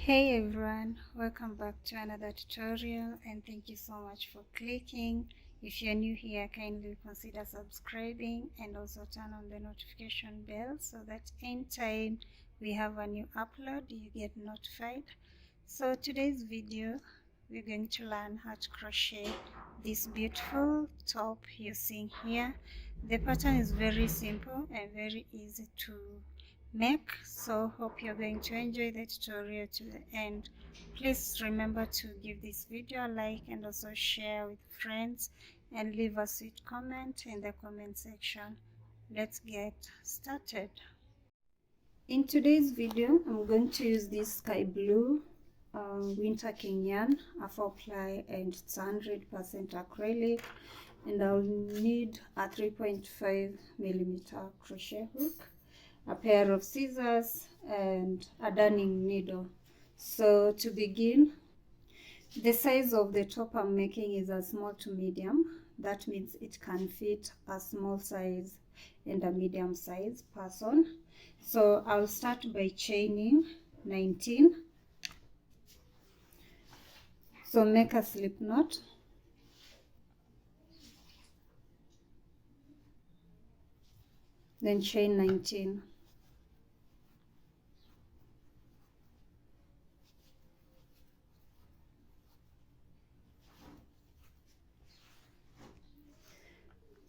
Hey everyone, welcome back to another tutorial and thank you so much for clicking. If you're new here, kindly consider subscribing and also turn on the notification bell so that anytime we have a new upload you get notified. So today's video we're going to learn how to crochet this beautiful top you're seeing here. The pattern is very simple and very easy to make, so hope you're going to enjoy the tutorial to the end. Please remember to give this video a like and also share with friends and leave a sweet comment in the comment section. Let's get started. In today's video I'm going to use this sky blue winter king yarn, a 4-ply, and it's 100% acrylic, and I'll need a 3.5mm crochet hook, a pair of scissors, and a darning needle. So to begin, the size of the top I'm making is a small to medium. That means it can fit a small size and a medium size person. So I'll start by chaining 19. So make a slip knot, then chain 19.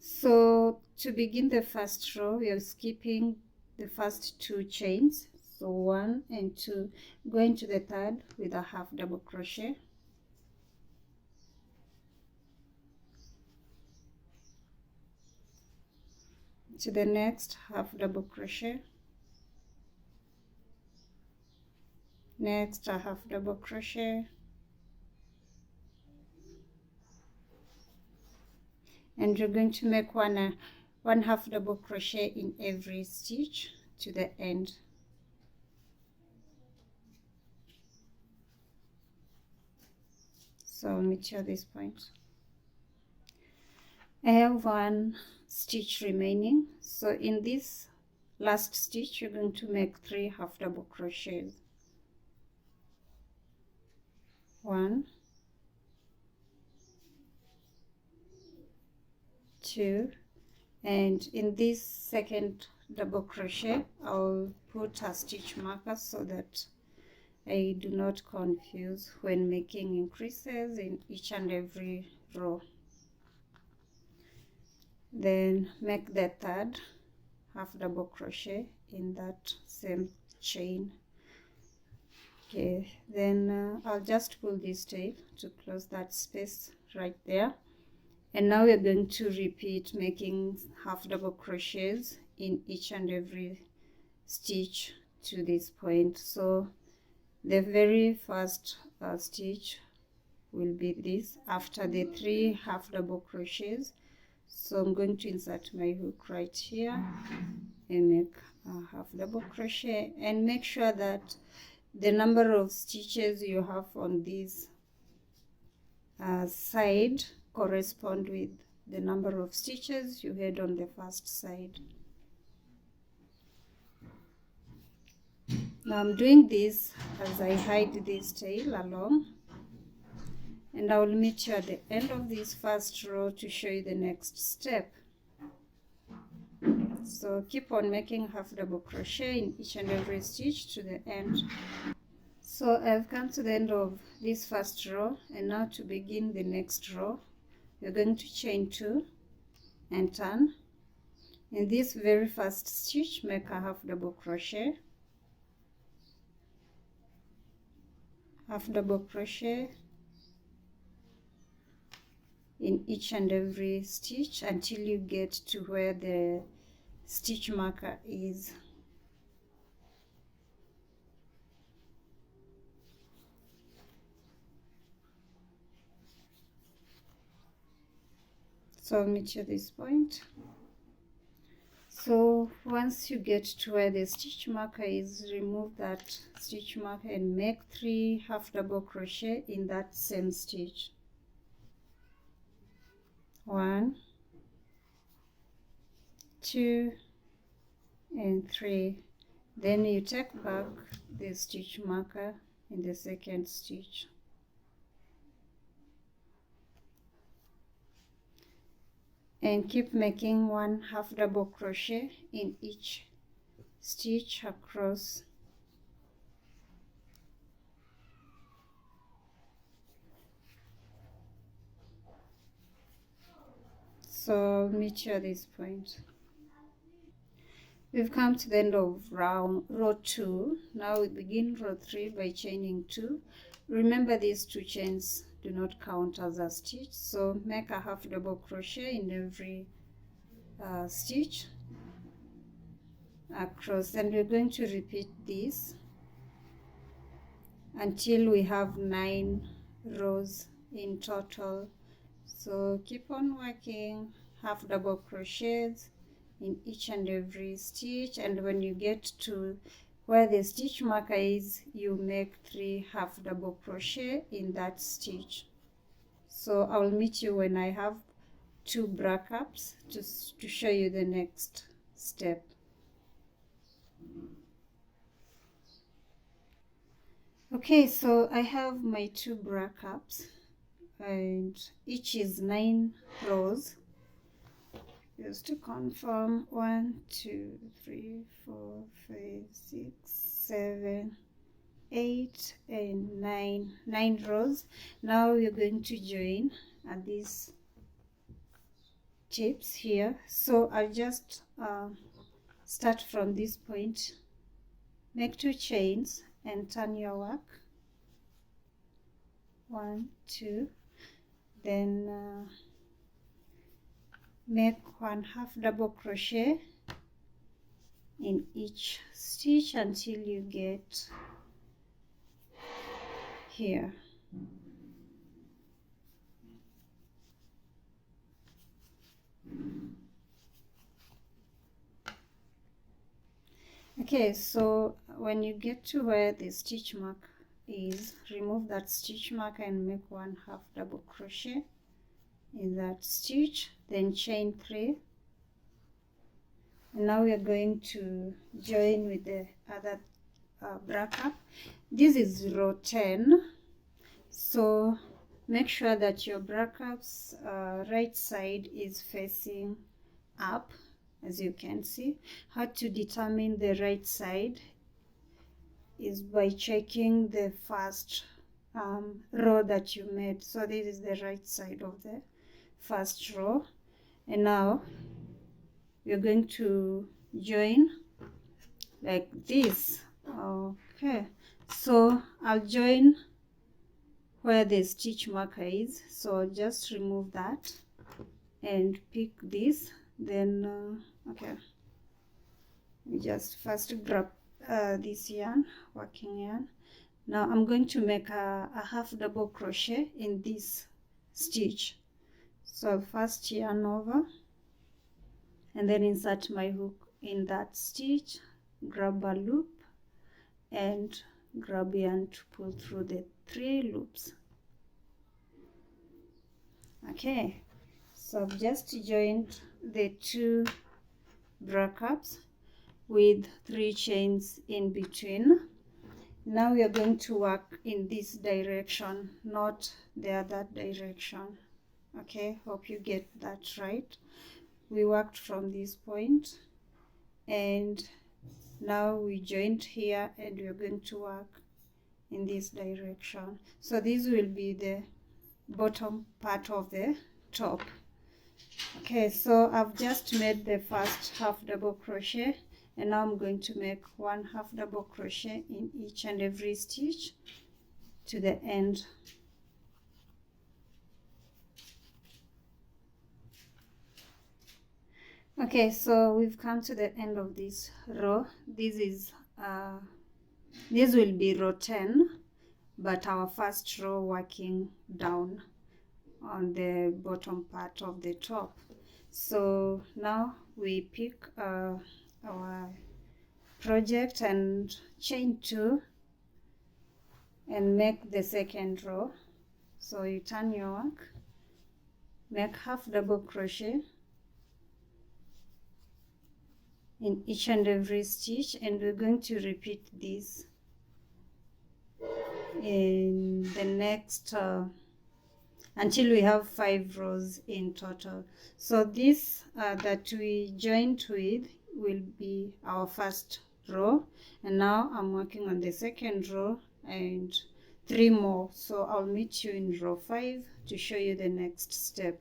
So to begin the first row, we are skipping the first 2 chains, so 1 and 2, going to the third with a half double crochet, to the next half double crochet, next a half double crochet, and you're going to make one half double crochet in every stitch to the end. So I'll meet you at this point. I have 1 stitch remaining, so in this last stitch you're going to make 3 half double crochets. 1, 2, and in this second double crochet I'll put a stitch marker so that I do not confuse when making increases in each and every row. Then make the third half double crochet in that same chain. Okay, then I'll just pull this tail to close that space right there, and now we're going to repeat making half double crochets in each and every stitch to this point. So the very first stitch will be this after the 3 half double crochets. So I'm going to insert my hook right here and make a half double crochet, and make sure that the number of stitches you have on this side correspond with the number of stitches you had on the first side. Now I'm doing this as I hide this tail along, and I will meet you at the end of this first row to show you the next step. So keep on making half double crochet in each and every stitch to the end. So I've come to the end of this first row, and now to begin the next row we're going to chain 2 and turn. In this very first stitch make a half double crochet, half double crochet in each and every stitch until you get to where the stitch marker is. So I'll meet you at this point. So once you get to where the stitch marker is, remove that stitch marker and make 3 half double crochet in that same stitch. 1, 2, and 3. Then you take back the stitch marker in the second stitch. And keep making 1 half double crochet in each stitch across. So I'll meet you at this point. We've come to the end of row 2. Now we begin row 3 by chaining 2. Remember, these 2 chains do not count as a stitch, so make a half double crochet in every stitch across, and we're going to repeat this until we have 9 rows in total. So keep on working half double crochets in each and every stitch, and when you get to where the stitch marker is, you make 3 half double crochet in that stitch. So I'll meet you when I have 2 bra-caps to show you the next step. Okay, so I have my 2 bra-caps and each is 9 rows. Just to confirm, 1 2 3 4 5 6 7 8 and 9 rows. Now we're going to join at these tips here. So I'll just start from this point, make 2 chains and turn your work. 1 2, then make 1 half double crochet in each stitch until you get here. Okay, so when you get to where the stitch mark is, remove that stitch mark and make 1 half double crochet in that stitch, then chain 3. And now we are going to join with the other bra-cap. This is row 10, so make sure that your bra-cap's right side is facing up. As you can see, how to determine the right side is by checking the first row that you made. So this is the right side of the first row, and now we're going to join like this. Okay, so I'll join where the stitch marker is, so I'll just remove that and pick this. Then okay, we just first grab this yarn, working yarn. Now I'm going to make a half double crochet in this stitch. So I'll first yarn over and then insert my hook in that stitch, grab a loop and grab yarn to pull through the 3 loops. Okay, so I've just joined the 2 bra-caps with 3 chains in between. Now we are going to work in this direction, not the other direction. Okay, hope you get that right. We worked from this point and now we joined here, and we are going to work in this direction. So this will be the bottom part of the top. Okay, so I've just made the first half double crochet, and now I'm going to make 1 half double crochet in each and every stitch to the end. Okay, so we've come to the end of this row. This will be row 10, but our first row working down on the bottom part of the top. So now we pick our project and chain 2 and make the second row. So you turn your work, make half double crochet in each and every stitch, and we're going to repeat this in the next until we have 5 rows in total. So this that we joined with will be our first row, and now I'm working on the second row and 3 more. So I'll meet you in row 5 to show you the next step.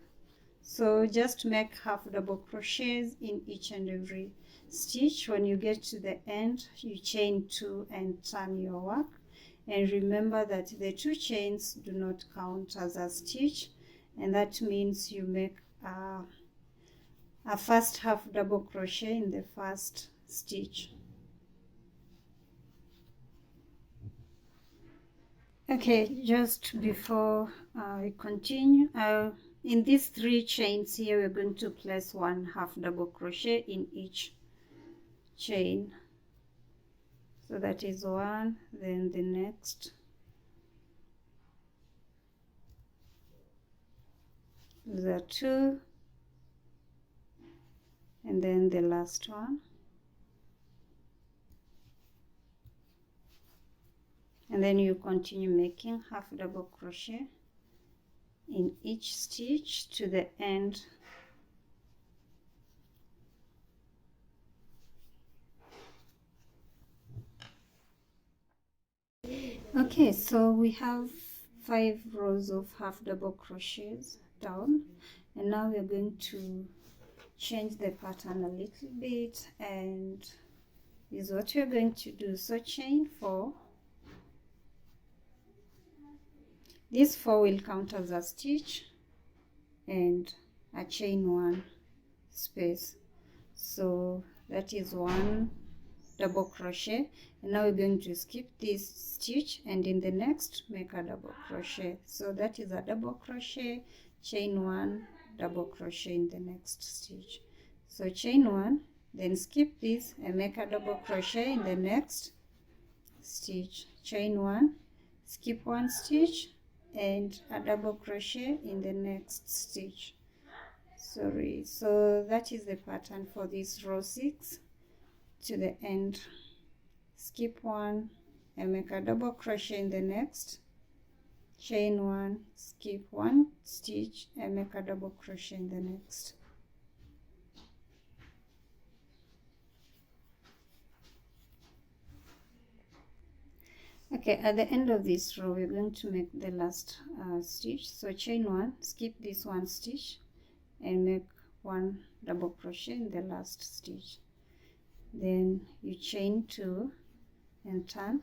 So just make half double crochets in each and every stitch. When you get to the end, you chain 2 and turn your work. And remember that the 2 chains do not count as a stitch, and that means you make a first half double crochet in the first stitch. Okay, just before we continue, in these 3 chains here, we're going to place 1 half double crochet in each chain. So that is 1, then the next, the 2, and then the last one. And then you continue making half double crochet in each stitch to the end. Okay, so we have 5 rows of half double crochets down, and now we're going to change the pattern a little bit, and this is what we're going to do. So chain 4. This 4 will count as a stitch and a chain 1 space. So that is 1 double crochet, and now we're going to skip this stitch and in the next make a double crochet. So that is a double crochet, chain 1, double crochet in the next stitch. So chain 1, then skip this and make a double crochet in the next stitch, chain 1, skip 1 stitch and a double crochet in the next stitch. So that is the pattern for this row 6 to the end. Skip 1 and make a double crochet in the next, chain 1, skip 1 stitch and make a double crochet in the next. Okay, at the end of this row we're going to make the last stitch. So chain 1, skip this 1 stitch and make 1 double crochet in the last stitch. Then you chain 2 and turn.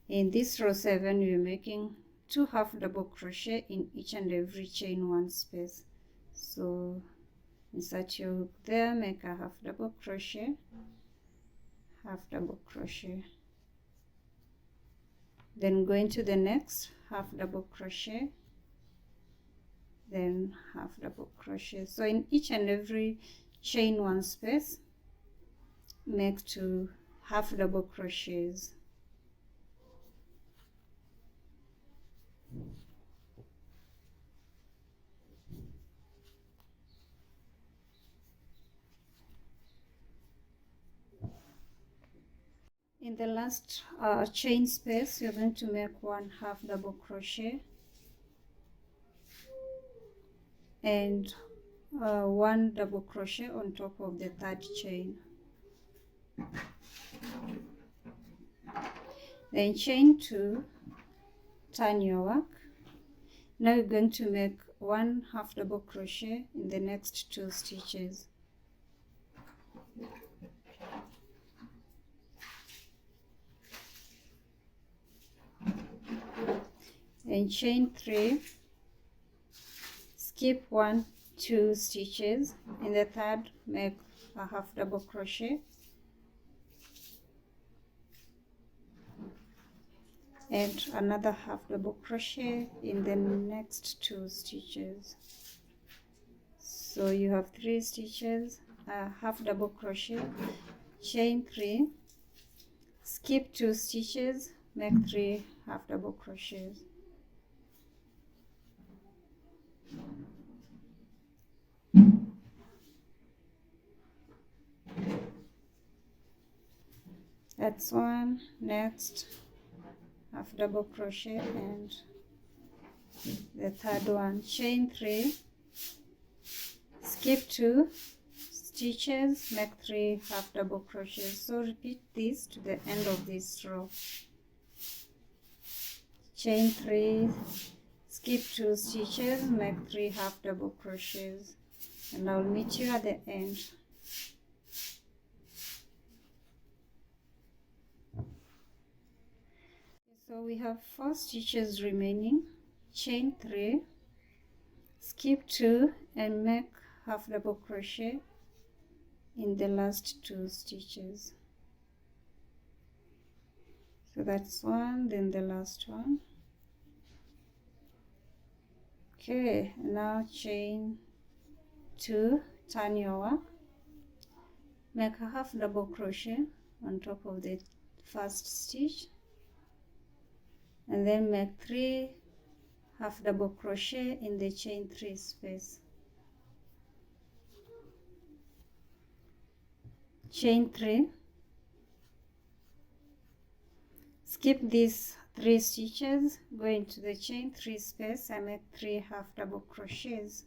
In this row 7 we're making 2 half double crochet in each and every chain 1 space. So insert your hook there, make a half double crochet, half double crochet, then go into the next half double crochet, then half double crochet. So in each and every chain 1 space make 2 half double crochets. In the last chain space you're going to make 1 half double crochet and 1 double crochet on top of the 3rd chain. Then chain 2, turn your work. Now you're going to make 1 half double crochet in the next 2 stitches. Then chain 3, skip 1, 2 stitches. In the 3rd make a half double crochet and another half double crochet in the next 2 stitches. So you have 3 stitches, a half double crochet, chain 3, skip 2 stitches, make 3 half double crochets. That's 1. Next, half half double crochet, and the third one, chain 3, skip 2 stitches, make 3 half double crochets. So repeat this to the end of this row. Chain 3, skip 2 stitches, make 3 half double crochets, and I'll meet you at the end. So we have 4 stitches remaining. Chain 3, skip 2 and make half double crochet in the last 2 stitches. So that's one, then the last one. Okay, now chain 2, turn your work, make a half double crochet on top of the first stitch, and then make 3 half double crochet in the chain 3 space. Chain 3, skip these 3 stitches, go into the chain 3 space and make 3 half double crochets.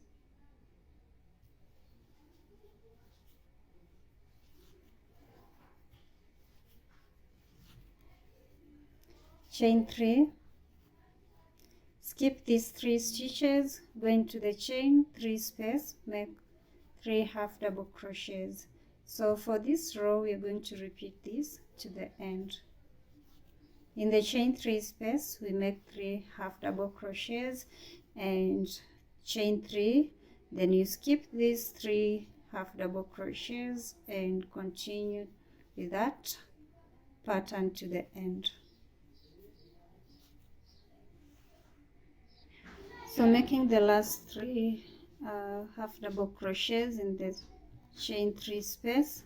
Chain 3, skip these 3 stitches, go into the chain 3 space, make 3 half double crochets. So for this row we are going to repeat this to the end. In the chain 3 space we make 3 half double crochets and chain 3, then you skip these 3 half double crochets and continue with that pattern to the end. So making the last 3 half double crochets in the chain 3 space,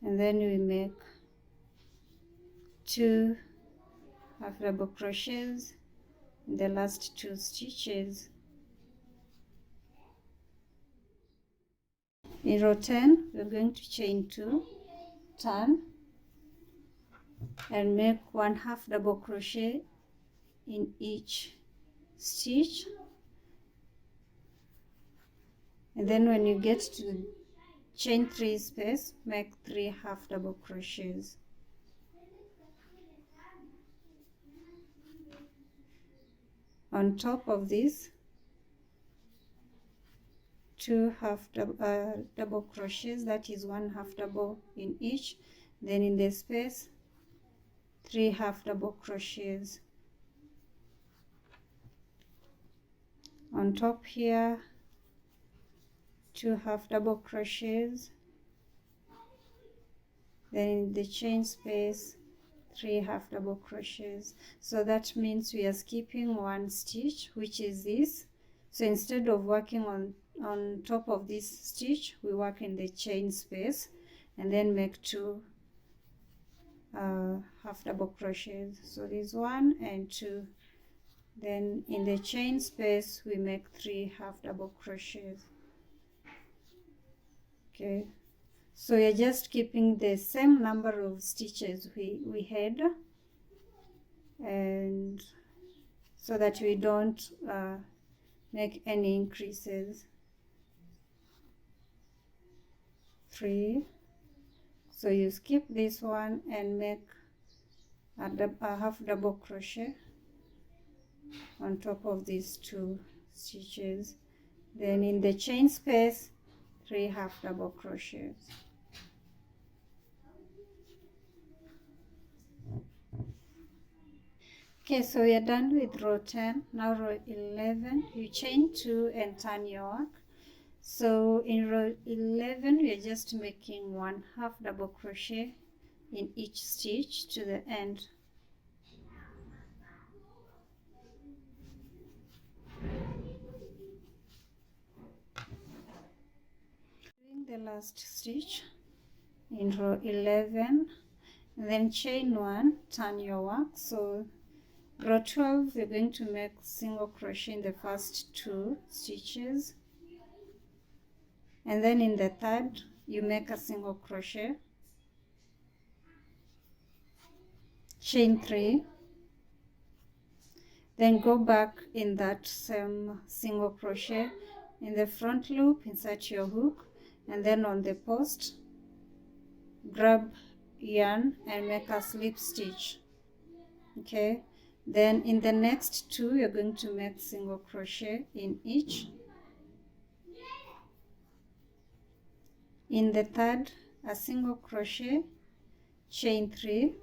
and then we make 2 half double crochets in the last 2 stitches. In row 10 we're going to chain 2, turn, and make 1 half double crochet in each stitch, and then when you get to the chain 3 space make 3 half double crochets. On top of this, 2 half double crochets, that is 1 half double in each, then in the space 3 half double crochets. On top here, 2 half double crochets, then in the chain space 3 half double crochets. So that means we are skipping 1 stitch, which is this. So instead of working on top of this stitch, we work in the chain space and then make 2 half double crochets. So this 1 and 2, then in the chain space we make 3 half double crochets. Okay, so we're just keeping the same number of stitches we had, and so that we don't make any increases. 3, so you skip this one and make a half double crochet on top of these 2 stitches, then in the chain space 3 half double crochets. Okay, so we are done with row 10. Now row 11, you chain 2 and turn your work. So in row 11 we are just making 1 half double crochet in each stitch to the end. Doing the last stitch in row 11, and then chain 1, turn your work. So row 12 we're going to make single crochet in the first 2 stitches, and then in the third you make a single crochet, chain 3, then go back in that same single crochet in the front loop, insert your hook, and then on the post grab yarn and make a slip stitch. Okay, then in the next two you're going to make single crochet in each. In the third, a single crochet, chain 3,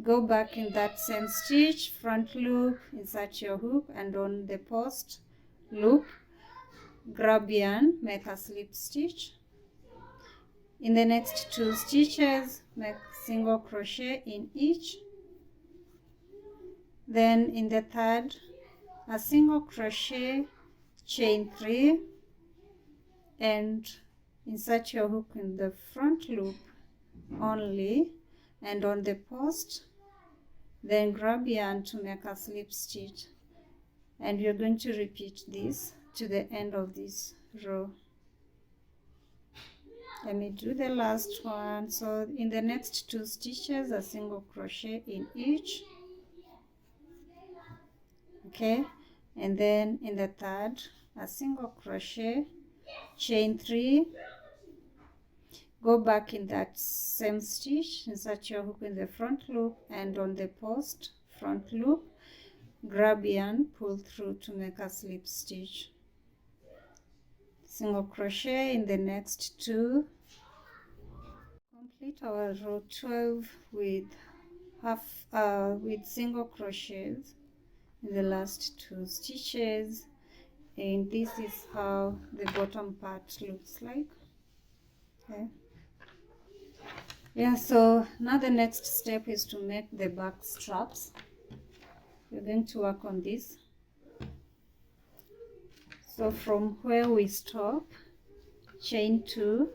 go back in that same stitch, front loop, insert your hook, and on the post loop grab yarn, make a slip stitch. In the next two stitches make single crochet in each. Then in the third, a single crochet, chain 3, and insert your hook in the front loop only, and on the post then grab yarn to make a slip stitch, and you're going to repeat this to the end of this row. Let me do the last one. So in the next two stitches, a single crochet in each. Okay, and then in the third, a single crochet, chain 3, go back in that same stitch, insert your hook in the front loop, and on the post front loop grab yarn, pull through to make a slip stitch, single crochet in the next two. Complete our row 12 with with single crochets in the last two stitches, and this is how the bottom part looks like. Okay, yeah, so now the next step is to make the back straps. We're going to work on this. So from where we stop, chain 2,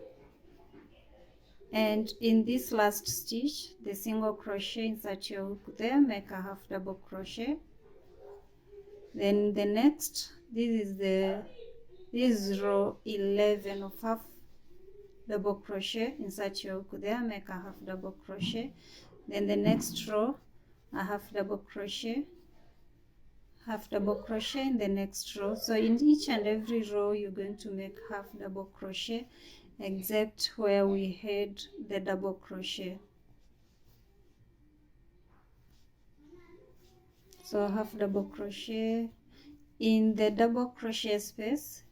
and in this last stitch, the single crochet, insert your hook there, make a half double crochet. Then the next, this is row 11 of half double crochet, insert your hook there, make a half double crochet. Then the next row, a half double crochet, half double crochet in the next row. So in each and every row you're going to make half double crochet, except where we had the double crochet. So half double crochet in the double crochet space,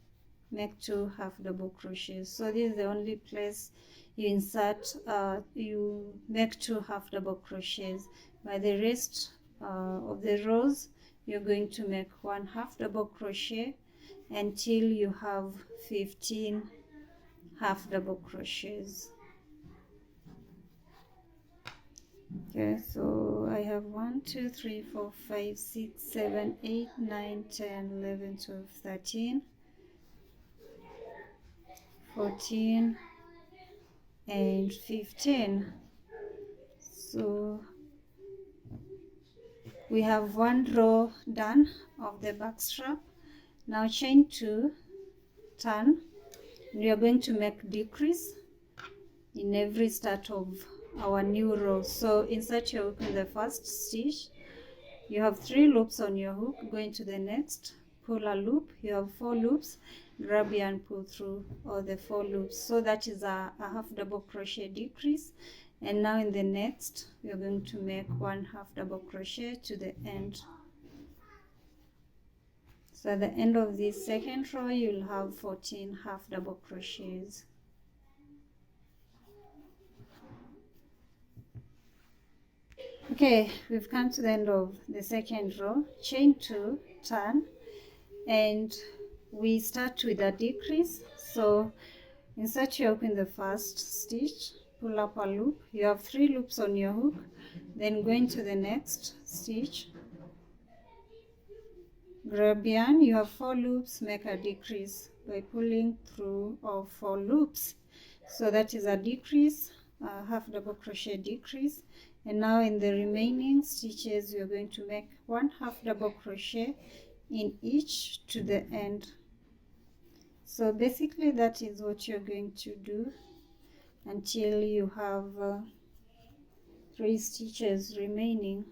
make 2 half double crochets. So this is the only place you insert, you make 2 half double crochets. By the rest of the rows you're going to make 1 half double crochet until you have 15 half double crochets. Okay, so I have 1 2 3 4 5 6 7 8 9 10 11 12 13 14 and 15. So we have 1 row done of the back strap. Now chain 2, turn, and we are going to make decrease in every start of our new row. So insert your hook in the first stitch, you have 3 loops on your hook, go into the next, pull a loop, you have 4 loops, grab yarn, pull through all the 4 loops. So that is a half double crochet decrease. And now in the next we are going to make 1 half double crochet to the end. So at the end of this second row you'll have 14 half double crochets. Okay, we've come to the end of the second row. Chain 2, turn, and we start with a decrease. So insert your hook in the first stitch, pull up a loop, you have 3 loops on your hook, then go into the next stitch, grab yarn, you have 4 loops, make a decrease by pulling through all 4 loops. So that is a decrease, a half double crochet decrease. And now in the remaining stitches we are going to make 1 half double crochet in each to the end. So basically that is what you're going to do until you have 3 stitches remaining.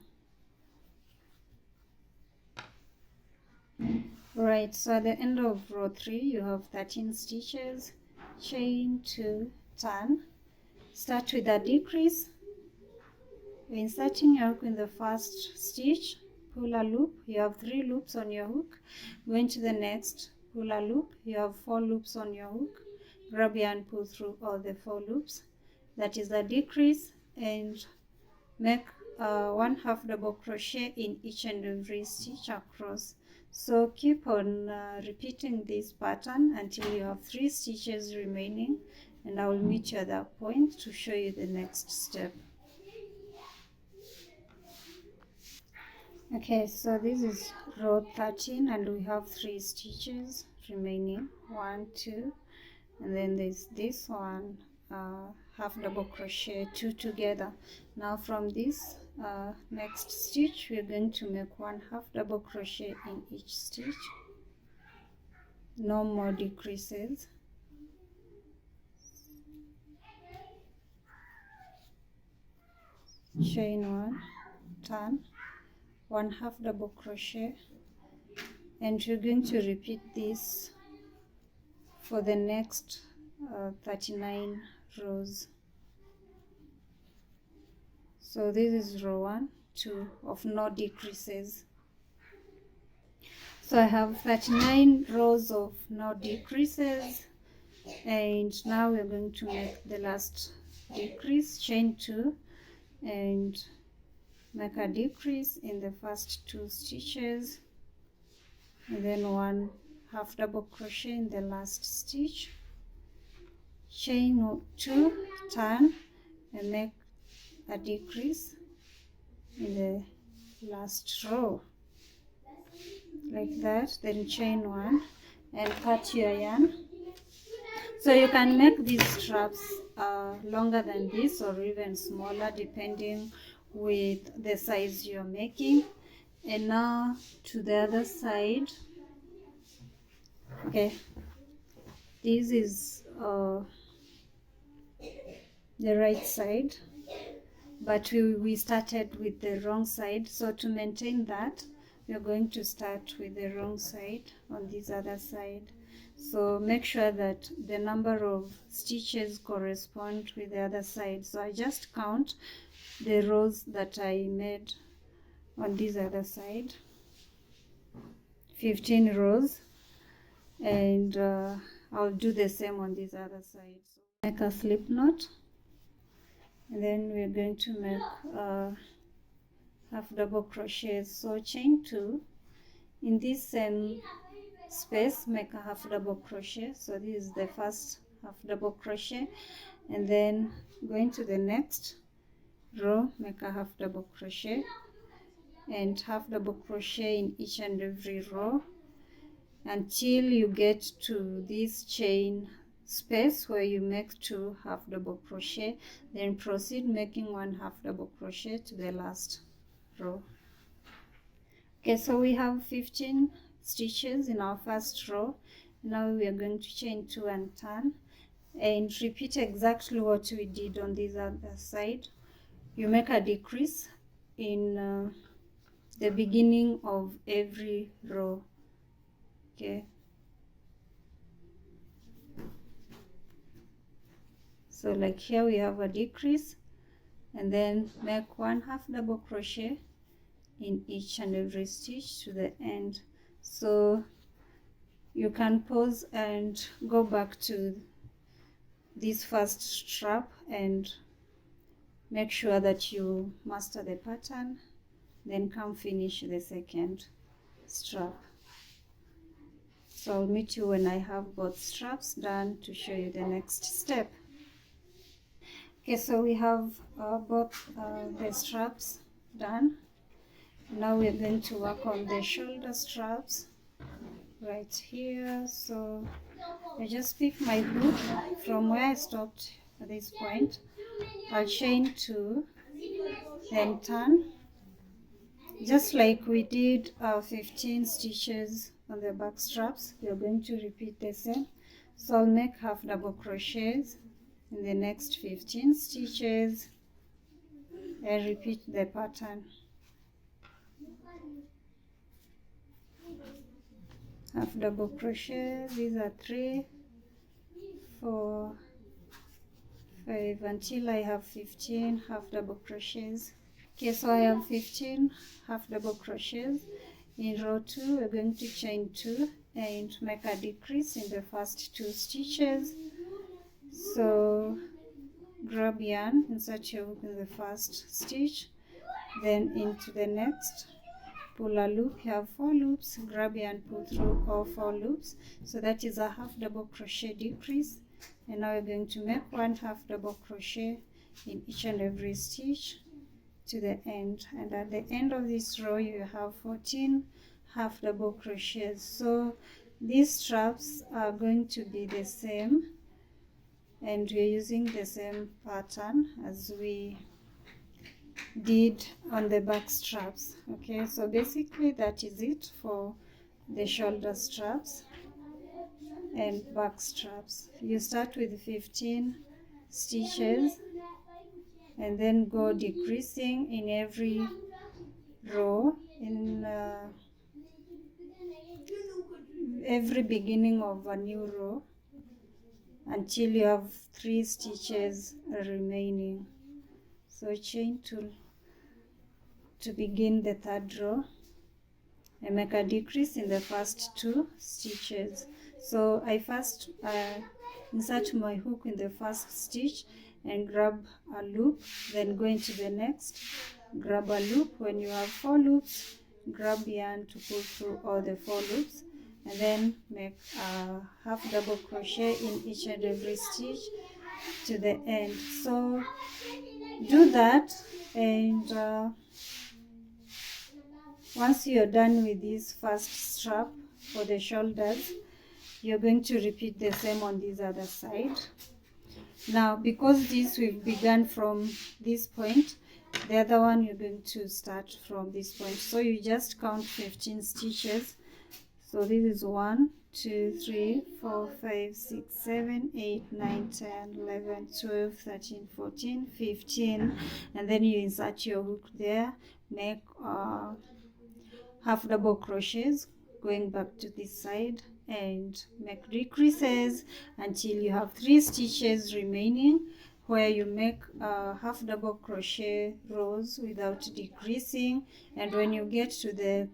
Right, so at the end of row 3 you have 13 stitches. Chain 2, turn, start with a decrease. When inserting your hook in the first stitch, pull a loop. You have 3 loops on your hook. Going to the next, pull a loop. You have 4 loops on your hook. Grab your and pull through all the 4 loops. That is the decrease, and make 1/2 double crochet in each and every stitch across. So keep on repeating this pattern until you have 3 stitches remaining, and I will meet you at that point to show you the next step. Okay, so this is row 13 and we have 3 stitches remaining, 1, 2, and then there's this one, half double crochet, 2 together. Now from this next stitch we're going to make 1/2 double crochet in each stitch, no more decreases. Chain 1, turn, 1/2 double crochet, and we're going to repeat this for the next 39 rows. So this is row 1, 2 of no decreases. So I have 39 rows of no decreases, and now we're going to make the last decrease. Chain 2 and make a decrease in the first 2 stitches, and then 1/2 double crochet in the last stitch. Chain 2, turn, and make a decrease in the last row like that. Then chain 1 and cut your yarn. So you can make these straps longer than this or even smaller depending with the size you're making. And now to the other side. Okay, this is the right side, but we started with the wrong side, so to maintain that we're going to start with the wrong side on this other side. So make sure that the number of stitches correspond with the other side. So I just count the rows that I made on this other side, 15 rows, and I'll do the same on this other side. So make a slip knot, and then we're going to make 1/2 double crochet. So chain 2 in this same space, make a 1/2 double crochet. So this is the first 1/2 double crochet, and then going to the next row, make a 1/2 double crochet and 1/2 double crochet in each and every row until you get to this chain space where you make 2 1/2 double crochet. Then proceed making 1/2 double crochet to the last row. Okay, so we have 15 stitches in our first row. Now we are going to chain 2 and turn and repeat exactly what we did on this other side. You make a decrease in the beginning of every row. Okay, so like here we have a decrease, and then make 1/2 double crochet in each and every stitch to the end. So you can pause and go back to this first strap and make sure that you master the pattern, then come finish the second strap. So I'll meet you when I have both straps done to show you the next step. Okay, so we have both the straps done. Now we're going to work on the shoulder straps right here. So I just pick my hook from where I stopped at this point. I'll chain 2, then turn, just like we did 15 stitches on the back straps. We are going to repeat the same. So I'll make 1/2 double crochets in the next 15 stitches, and repeat the pattern. Half double crochet. These are 3, 4, 5 until I have 15 half double crochets. Okay, so I have 15 half double crochets. In row 2 we're going to chain 2 and make a decrease in the first 2 stitches. So grab yarn, insert your hook in the first stitch, then into the next, pull a loop. You have 4 loops, grab yarn, pull through all 4 loops. So that is a half double crochet decrease. And now we're going to make 1 half double crochet in each and every stitch to the end, and at the end of this row you have 14 half double crochets. So these straps are going to be the same, and we're using the same pattern as we did on the back straps. Okay, so basically that is it for the shoulder straps and back straps. You start with 15 stitches and then go decreasing in every row, in every beginning of a new row, until you have 3 stitches remaining. So chain 2 to begin the 3rd row and make a decrease in the first 2 stitches. So I first insert my hook in the first stitch and grab a loop, then go into the next, grab a loop. When you have 4 loops, grab yarn to pull through all the 4 loops, and then make a half double crochet in each and every stitch to the end. So do that, and once you're done with this first strap for the shoulders, you're going to repeat the same on this other side. Now, because this we've begun from this point, the other one you're going to start from this point. So you just count 15 stitches. So this is 1, 2, 3, 4, 5, 6, 7, 8, 9, 10, 11, 12, 13, 14, 15, and then you insert your hook there, make half double crochets going back to this side, and make decreases until you have 3 stitches remaining, where you make half double crochet rows without decreasing. And when you get to the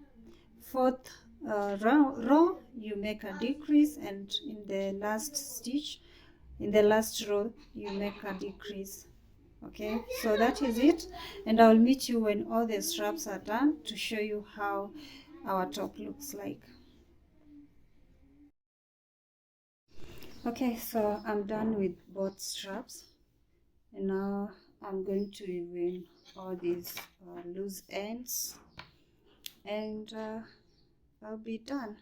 4th row, you make a decrease, and in the last stitch, in the last row, you make a decrease. Okay, so that is it, and I'll meet you when all the straps are done to show you how our top looks like. Okay, so I'm done with both straps, and now I'm going to remove all these loose ends, and I'll be done.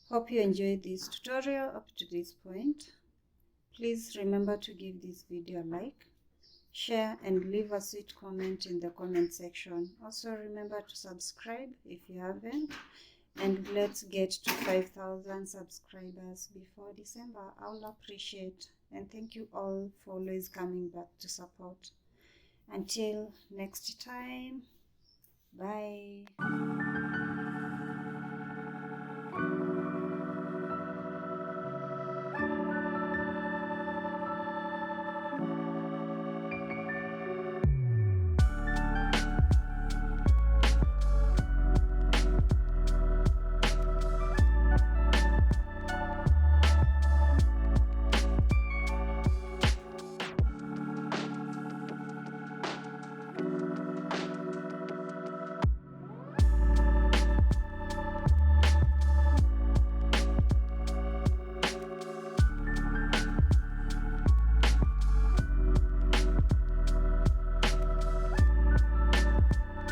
Hope you enjoyed this tutorial up to this point. Please remember to give this video a like, share, and leave a sweet comment in the comment section. Also remember to subscribe if you haven't, and let's get to 5,000 subscribers before December. I'll appreciate, and thank you all for always coming back to support. Until next time, bye.